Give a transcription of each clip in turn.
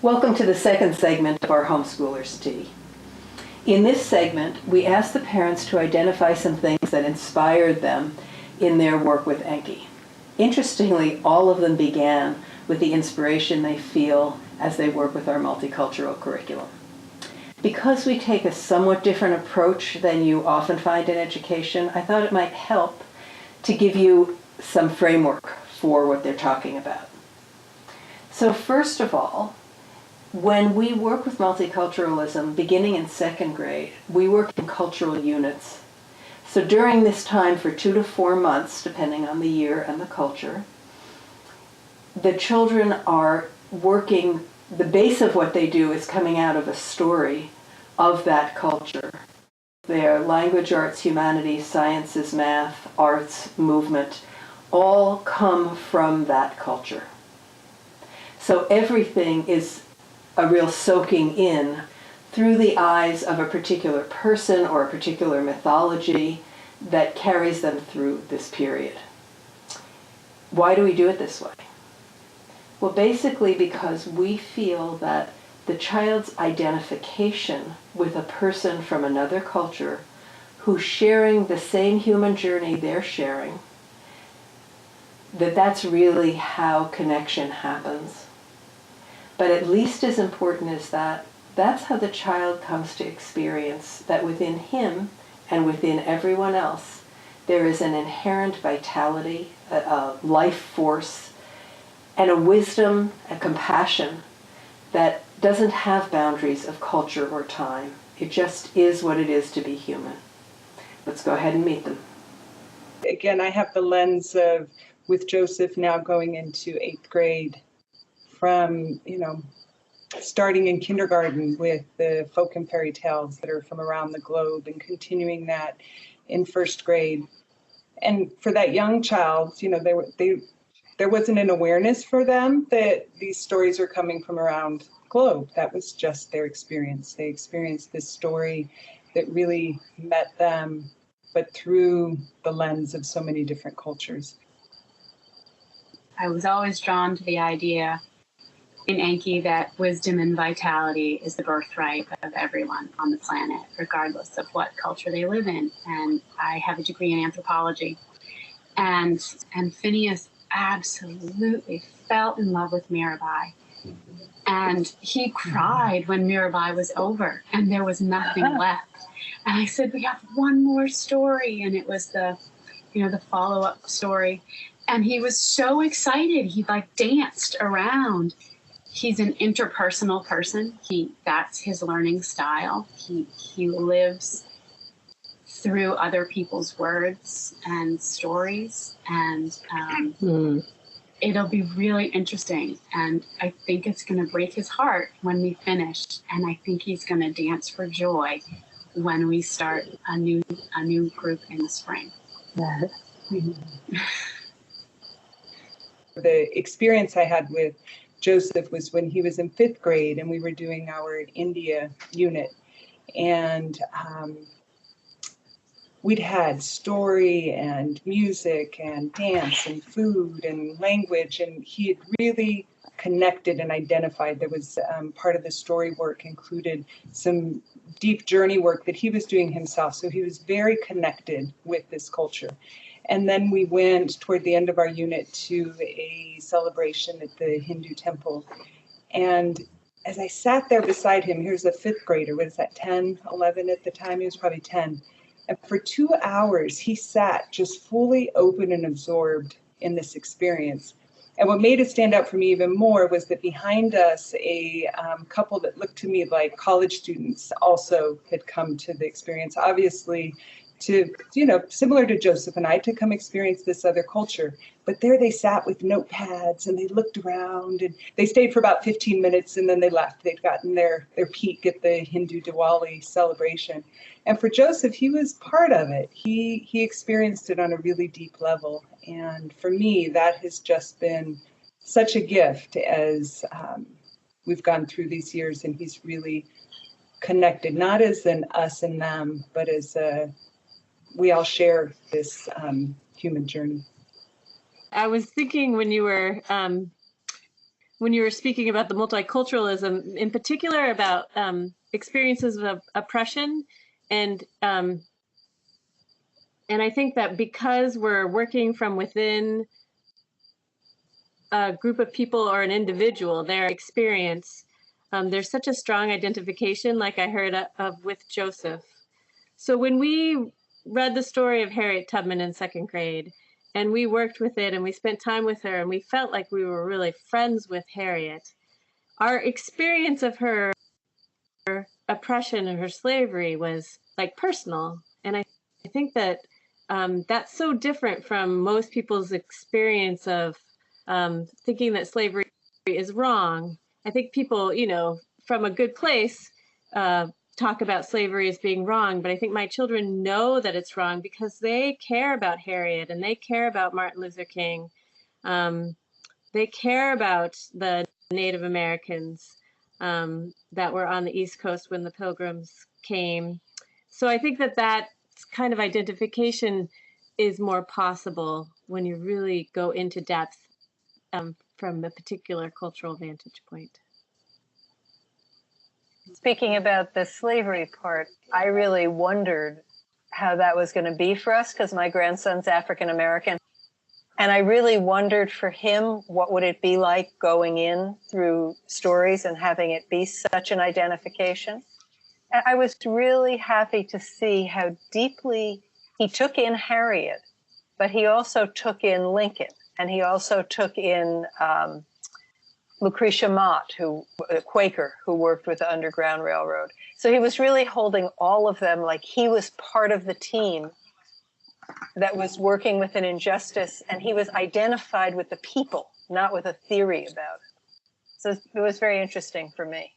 Welcome to the second segment of our Homeschoolers Tea. In this segment, we asked the parents to identify some things that inspired them in their work with Enki. Interestingly, all of them began with the inspiration they feel as they work with our multicultural curriculum. Because we take a somewhat different approach than you often find in education, I thought it might help to give you some framework for what they're talking about. So first of all, when we work with multiculturalism, beginning in second grade, we work in cultural units. So during this time for 2 to 4 months, depending on the year and the culture, the children are working, the base of what they do is coming out of a story of that culture. Their language, arts, humanities, sciences, math, arts, movement, all come from that culture. So everything is a real soaking in through the eyes of a particular person or a particular mythology that carries them through this period. Why do we do it this way? Well, basically because we feel that the child's identification with a person from another culture who's sharing the same human journey they're sharing, that's really how connection happens. But at least as important as that, that's how the child comes to experience that within him and within everyone else, there is an inherent vitality, a life force, and a wisdom, a compassion that doesn't have boundaries of culture or time. It just is what it is to be human. Let's go ahead and meet them. Again, I have the lens of, with Joseph now going into 8th grade, from, starting in kindergarten with the folk and fairy tales that are from around the globe and continuing that in 1st grade. And for that young child, there wasn't an awareness for them that these stories are coming from around the globe. That was just their experience. They experienced this story that really met them, but through the lens of so many different cultures. I was always drawn to the idea in Enki that wisdom and vitality is the birthright of everyone on the planet, regardless of what culture they live in. And I have a degree in anthropology. And Phineas absolutely fell in love with Mirabai. And he cried when Mirabai was over and there was nothing left. And I said, we have one more story. And it was the follow-up story. And he was so excited. He danced around. He's an interpersonal person. That's his learning style. He lives through other people's words and stories, and it'll be really interesting. And I think it's going to break his heart when we finish, and I think he's going to dance for joy when we start a new group in the spring. The experience I had with Joseph was when he was in 5th grade and we were doing our India unit, and we'd had story and music and dance and food and language, and he had really connected and identified. There was part of the story work included some deep journey work that he was doing himself, so he was very connected with this culture. And then we went toward the end of our unit to a celebration at the Hindu temple. And as I sat there beside him, here's a 5th grader, what is that, 10, 11 at the time? He was probably 10. And for 2 hours, he sat just fully open and absorbed in this experience. And what made it stand out for me even more was that behind us, a couple that looked to me like college students also had come to the experience. Obviously, similar to Joseph and I, to come experience this other culture. But there they sat with notepads and they looked around, and they stayed for about 15 minutes and then they left. They'd gotten their peek at the Hindu Diwali celebration. And for Joseph, he was part of it. He experienced it on a really deep level. And for me, that has just been such a gift as we've gone through these years, and he's really connected, not as an us and them, but as we all share this human journey. I was thinking when you were when you were speaking about the multiculturalism, in particular about experiences of oppression, and I think that because we're working from within a group of people or an individual, their experience, there's such a strong identification, like I heard of with Joseph. So when we read the story of Harriet Tubman in second grade, and we worked with it and we spent time with her and we felt like we were really friends with Harriet, our experience of her oppression and her slavery was like personal. And I think that that's so different from most people's experience of thinking that slavery is wrong. I think people, from a good place, talk about slavery as being wrong, but I think my children know that it's wrong because they care about Harriet and they care about Martin Luther King. They care about the Native Americans that were on the East Coast when the Pilgrims came. So I think that kind of identification is more possible when you really go into depth from a particular cultural vantage point. Speaking about the slavery part, I really wondered how that was going to be for us because my grandson's African American. And I really wondered for him, what would it be like going in through stories and having it be such an identification? And I was really happy to see how deeply he took in Harriet, but he also took in Lincoln, and he also took in Lucretia Mott, a Quaker who worked with the Underground Railroad. So he was really holding all of them like he was part of the team that was working with an injustice, and he was identified with the people, not with a theory about it. So it was very interesting for me.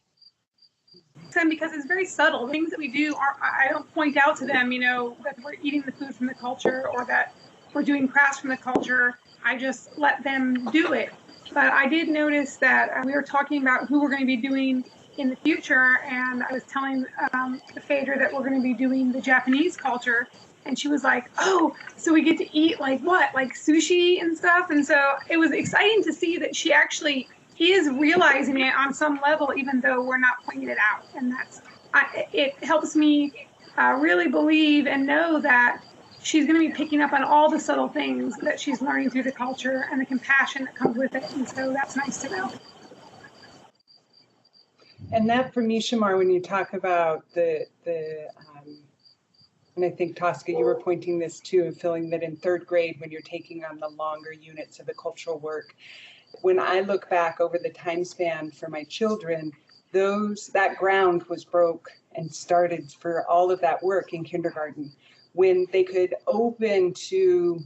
Because it's very subtle. Things that we do, I don't point out to them, that we're eating the food from the culture or that we're doing crafts from the culture. I just let them do it. But I did notice that we were talking about who we're going to be doing in the future, and I was telling Phaedra that we're going to be doing the Japanese culture, and she was like, oh, so we get to eat like what? Like sushi and stuff? And so it was exciting to see that she actually is realizing it on some level, even though we're not pointing it out. And it helps me really believe and know that she's going to be picking up on all the subtle things that she's learning through the culture and the compassion that comes with it. And so that's nice to know. And that for me, Shamar, when you talk about and I think, Tosca, you were pointing this too, and feeling that in third grade, when you're taking on the longer units of the cultural work, when I look back over the time span for my children, that ground was broke and started for all of that work in kindergarten, when they could open to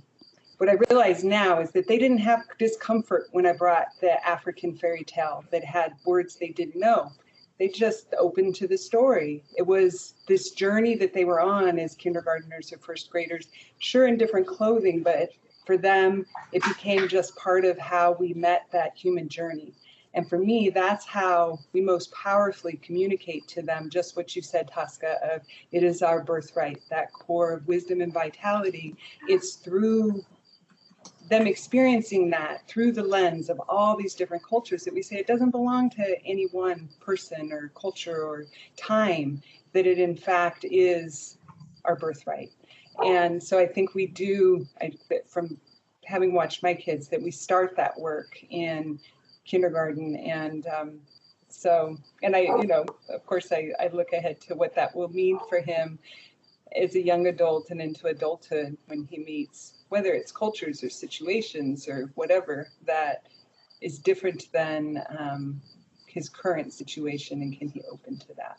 what I realize now is that they didn't have discomfort when I brought the African fairy tale that had words they didn't know. They just opened to the story. It was this journey that they were on as kindergartners or first graders, sure in different clothing, but for them, it became just part of how we met that human journey. And for me, that's how we most powerfully communicate to them just what you said, Tosca, of it is our birthright, that core of wisdom and vitality. It's through them experiencing that through the lens of all these different cultures that we say it doesn't belong to any one person or culture or time, that it in fact is our birthright. And so I think we do, from having watched my kids, that we start that work in kindergarten. And and I, of course, I look ahead to what that will mean for him as a young adult and into adulthood when he meets, whether it's cultures or situations or whatever that is different than his current situation, and can he open to that?